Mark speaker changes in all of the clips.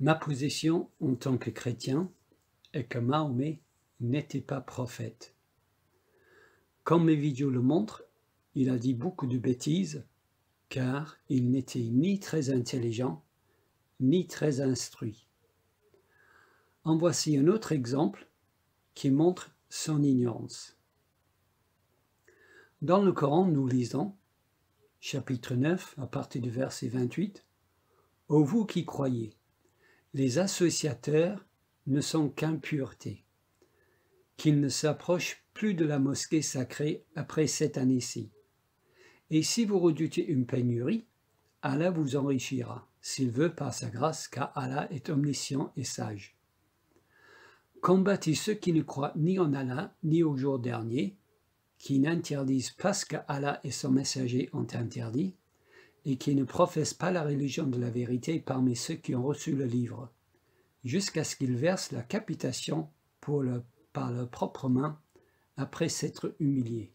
Speaker 1: Ma position en tant que chrétien est que Mahomet n'était pas prophète. Comme mes vidéos le montrent, il a dit beaucoup de bêtises car il n'était ni très intelligent ni très instruit. En voici un autre exemple qui montre son ignorance. Dans le Coran, nous lisons, chapitre 9, à partir du verset 28, « Ô vous qui croyez, les associateurs ne sont qu'impureté, qu'ils ne s'approchent plus de la mosquée sacrée après cette année-ci. Et si vous redoutez une pénurie, Allah vous enrichira, s'il veut par sa grâce, car Allah est omniscient et sage. Combattez ceux qui ne croient ni en Allah, ni au jour dernier, qui n'interdisent pas ce qu'Allah et son messager ont interdit, et qui ne professent pas la religion de la vérité parmi ceux qui ont reçu le livre, jusqu'à ce qu'ils versent la capitation par leurs propres mains, après s'être humiliés.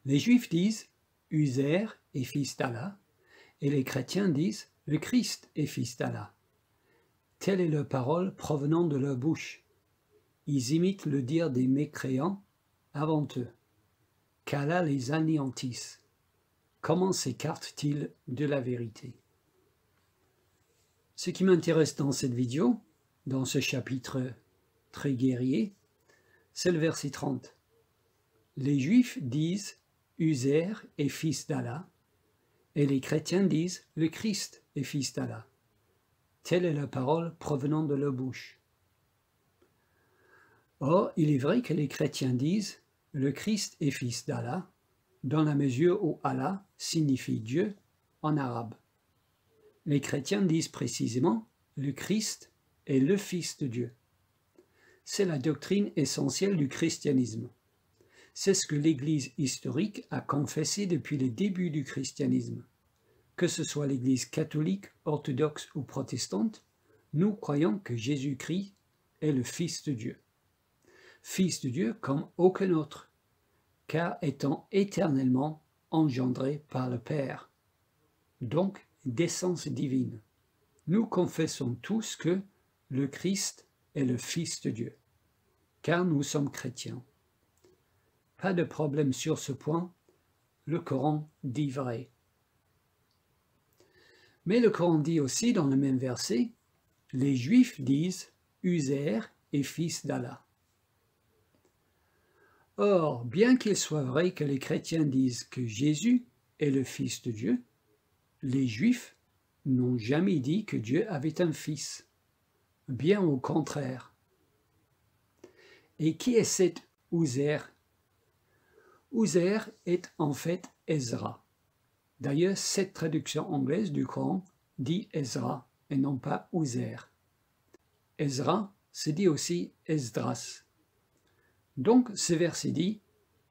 Speaker 1: Les Juifs disent « Uzair est fils d'Allah » et les chrétiens disent « Le Christ est fils d'Allah ». Telle est leur parole provenant de leur bouche. Ils imitent le dire des mécréants avant eux. Qu'Allah les anéantisse. Comment s'écartent-ils de la vérité? Ce qui m'intéresse dans cette vidéo, dans ce chapitre très guerrier, c'est le verset 30. Les Juifs disent « Uzair est fils d'Allah » et les chrétiens disent « Le Christ est fils d'Allah ». Telle est la parole provenant de leur bouche. Or, il est vrai que les chrétiens disent « Le Christ est fils d'Allah » dans la mesure où Allah signifie Dieu en arabe. Les chrétiens disent précisément « Le Christ est le Fils de Dieu ». C'est la doctrine essentielle du christianisme. C'est ce que l'Église historique a confessé depuis le début du christianisme. Que ce soit l'Église catholique, orthodoxe ou protestante, nous croyons que Jésus-Christ est le Fils de Dieu. Fils de Dieu comme aucun autre, car étant éternellement engendré par le Père, donc d'essence divine. Nous confessons tous que le Christ est le Fils de Dieu, car nous sommes chrétiens. Pas de problème sur ce point, le Coran dit vrai. Mais le Coran dit aussi dans le même verset, les Juifs disent « Uzair est fils d'Allah ». Or, bien qu'il soit vrai que les chrétiens disent que Jésus est le Fils de Dieu, les Juifs n'ont jamais dit que Dieu avait un fils, bien au contraire. Et qui est cet Uzair? Uzair est en fait Ezra. D'ailleurs, cette traduction anglaise du Coran dit Ezra et non pas Uzair. Ezra se dit aussi Esdras. Donc, ce verset dit,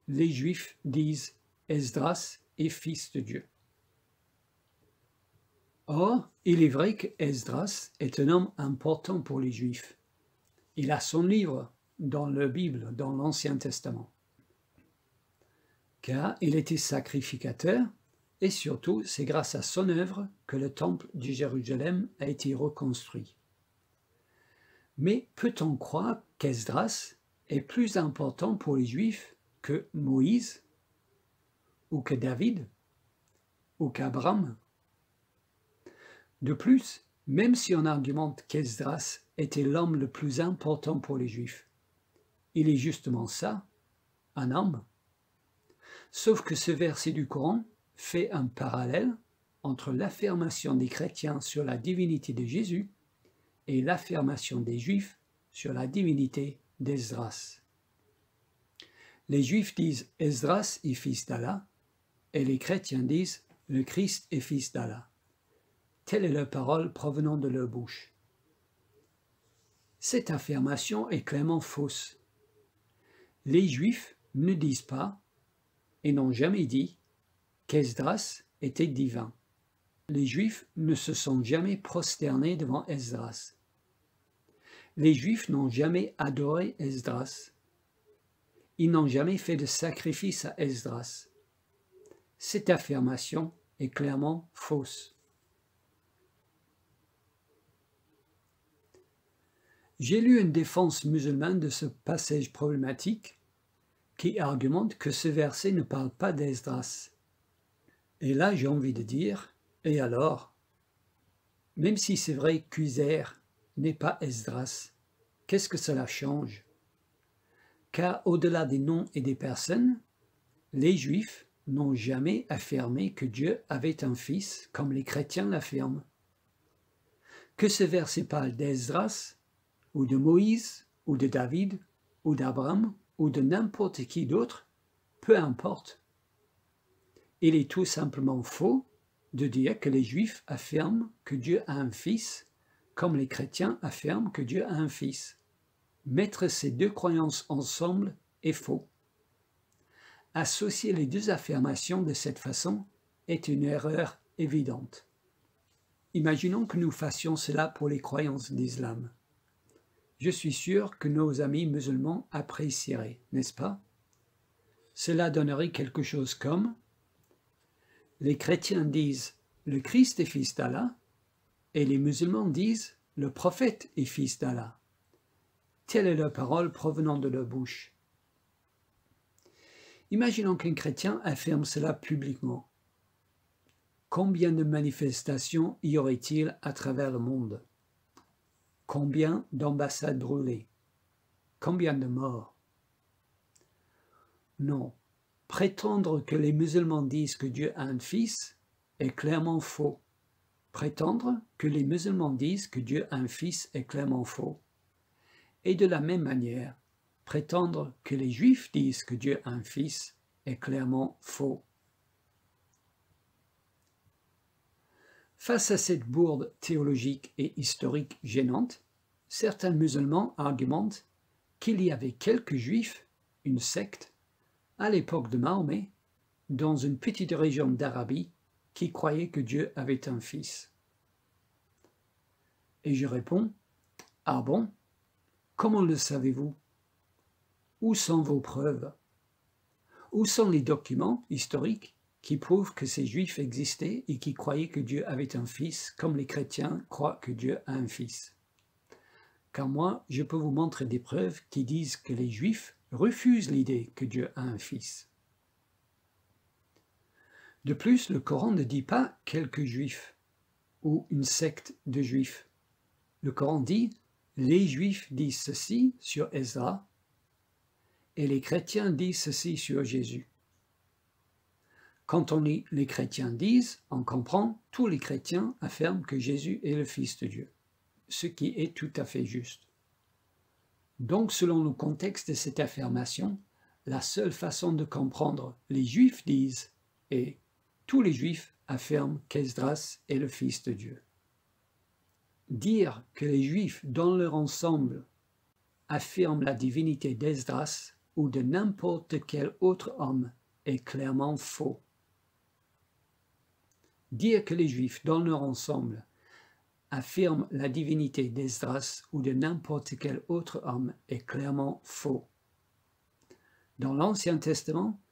Speaker 1: les Juifs disent Esdras est fils de Dieu. Or, il est vrai que Esdras est un homme important pour les Juifs. Il a son livre dans la Bible, dans l'Ancien Testament. Car il était sacrificateur et surtout, c'est grâce à son œuvre que le temple de Jérusalem a été reconstruit. Mais peut-on croire qu'Esdras est plus important pour les Juifs que Moïse, ou que David, ou qu'Abraham? De plus, même si on argumente qu'Esdras était l'homme le plus important pour les Juifs, il est justement ça, un homme. Sauf que ce verset du Coran fait un parallèle entre l'affirmation des chrétiens sur la divinité de Jésus et l'affirmation des Juifs sur la divinité d'Esdras. Les Juifs disent « Esdras est fils d'Allah » et les chrétiens disent « Le Christ est fils d'Allah ». Telle est leur parole provenant de leur bouche. Cette affirmation est clairement fausse. Les Juifs ne disent pas, et n'ont jamais dit, qu'Esdras était divin. Les Juifs ne se sont jamais prosternés devant Esdras. Les Juifs n'ont jamais adoré Esdras. Ils n'ont jamais fait de sacrifice à Esdras. Cette affirmation est clairement fausse. J'ai lu une défense musulmane de ce passage problématique qui argumente que ce verset ne parle pas d'Esdras. Et là, j'ai envie de dire, et alors? Même si c'est vrai qu'Uzer n'est pas Esdras, qu'est-ce que cela change? Car au-delà des noms et des personnes, les Juifs n'ont jamais affirmé que Dieu avait un fils comme les chrétiens l'affirment. Que ce verset parle d'Esdras, ou de Moïse, ou de David, ou d'Abraham, ou de n'importe qui d'autre, peu importe. Il est tout simplement faux de dire que les Juifs affirment que Dieu a un fils, comme les chrétiens affirment que Dieu a un fils. Mettre ces deux croyances ensemble est faux. Associer les deux affirmations de cette façon est une erreur évidente. Imaginons que nous fassions cela pour les croyances d'islam. Je suis sûr que nos amis musulmans apprécieraient, n'est-ce pas? Cela donnerait quelque chose comme: les chrétiens disent le Christ est fils d'Allah et les musulmans disent le prophète est fils d'Allah. Telle est la parole provenant de leur bouche. Imaginons qu'un chrétien affirme cela publiquement. Combien de manifestations y aurait-il à travers le monde? Combien d'ambassades brûlées? Combien de morts? Non, prétendre que les musulmans disent que Dieu a un fils est clairement faux. Prétendre que les musulmans disent que Dieu a un fils est clairement faux. Et de la même manière, prétendre que les Juifs disent que Dieu a un fils est clairement faux. Face à cette bourde théologique et historique gênante, certains musulmans argumentent qu'il y avait quelques Juifs, une secte, à l'époque de Mahomet, dans une petite région d'Arabie, qui croyaient que Dieu avait un fils. Et je réponds: ah bon? Comment le savez-vous? Où sont vos preuves? Où sont les documents historiques qui prouvent que ces Juifs existaient et qui croyaient que Dieu avait un fils, comme les chrétiens croient que Dieu a un fils? Car moi, je peux vous montrer des preuves qui disent que les Juifs refusent l'idée que Dieu a un fils. De plus, le Coran ne dit pas quelques Juifs ou une secte de Juifs. Le Coran dit: les Juifs disent ceci sur Ezra et les chrétiens disent ceci sur Jésus. Quand on lit les chrétiens disent, on comprend tous les chrétiens affirment que Jésus est le Fils de Dieu, ce qui est tout à fait juste. Donc, selon le contexte de cette affirmation, la seule façon de comprendre les Juifs disent est: tous les Juifs affirment qu'Esdras est le Fils de Dieu. Dire que les Juifs dans leur ensemble affirment la divinité d'Esdras ou de n'importe quel autre homme est clairement faux. Dire que les Juifs dans leur ensemble affirment la divinité d'Esdras ou de n'importe quel autre homme est clairement faux. Dans l'Ancien Testament,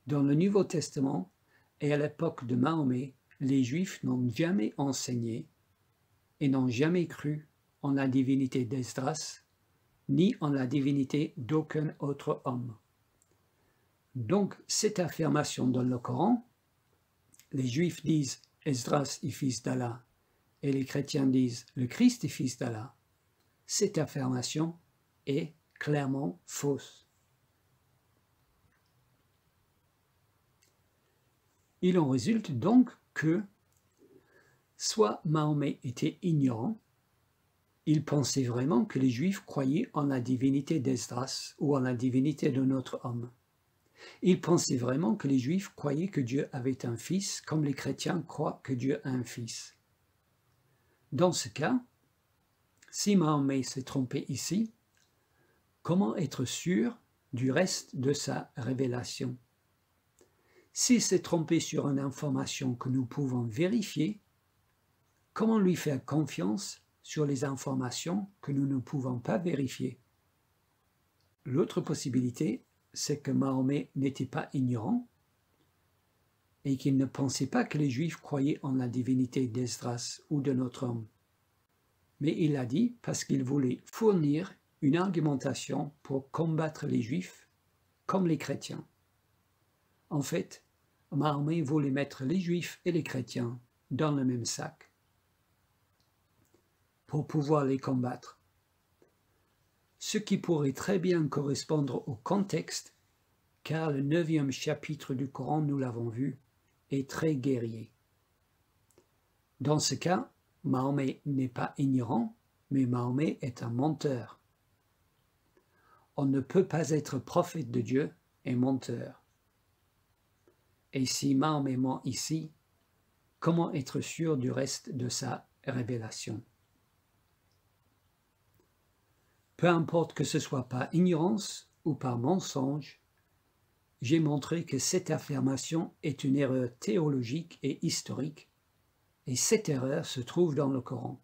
Speaker 1: dans le Nouveau Testament et à l'époque de Mahomet, les Juifs n'ont jamais enseigné et n'ont jamais cru en la divinité d'Esdras, ni en la divinité d'aucun autre homme. Donc, cette affirmation dans le Coran, les Juifs disent Esdras est fils d'Allah et les chrétiens disent le Christ est fils d'Allah, cette affirmation est clairement fausse. Il en résulte donc que soit Mahomet était ignorant, il pensait vraiment que les Juifs croyaient en la divinité d'Esdras ou en la divinité d'un autre homme. Il pensait vraiment que les Juifs croyaient que Dieu avait un fils, comme les chrétiens croient que Dieu a un fils. Dans ce cas, si Mahomet s'est trompé ici, comment être sûr du reste de sa révélation? S'il s'est trompé sur une information que nous pouvons vérifier, comment lui faire confiance sur les informations que nous ne pouvons pas vérifier? L'autre possibilité, c'est que Mahomet n'était pas ignorant et qu'il ne pensait pas que les Juifs croyaient en la divinité d'Esdras ou d'un autre homme. mais il l'a dit parce qu'il voulait fournir une argumentation pour combattre les Juifs comme les chrétiens. En fait, Mahomet voulait mettre les Juifs et les chrétiens dans le même sac pour pouvoir les combattre. Ce qui pourrait très bien correspondre au contexte, car le 9e chapitre du Coran, nous l'avons vu, est très guerrier. Dans ce cas, Mahomet n'est pas ignorant, mais Mahomet est un menteur. On ne peut pas être prophète de Dieu et menteur. Et si Mahomet ment ici, comment être sûr du reste de sa révélation? Peu importe que ce soit par ignorance ou par mensonge, j'ai montré que cette affirmation est une erreur théologique et historique, et cette erreur se trouve dans le Coran.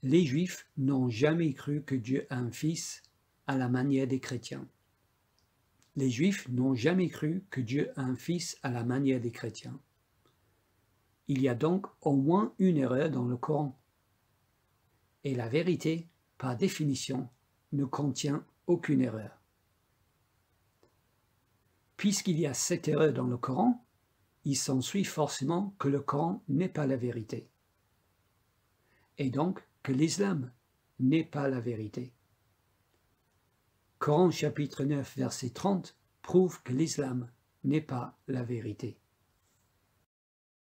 Speaker 1: Les Juifs n'ont jamais cru que Dieu a un fils à la manière des chrétiens. Les Juifs n'ont jamais cru que Dieu a un fils à la manière des chrétiens. Il y a donc au moins une erreur dans le Coran. Et la vérité, par définition, ne contient aucune erreur. Puisqu'il y a cette erreur dans le Coran, il s'ensuit forcément que le Coran n'est pas la vérité. Et donc que l'islam n'est pas la vérité. Coran chapitre 9 verset 30 prouve que l'islam n'est pas la vérité.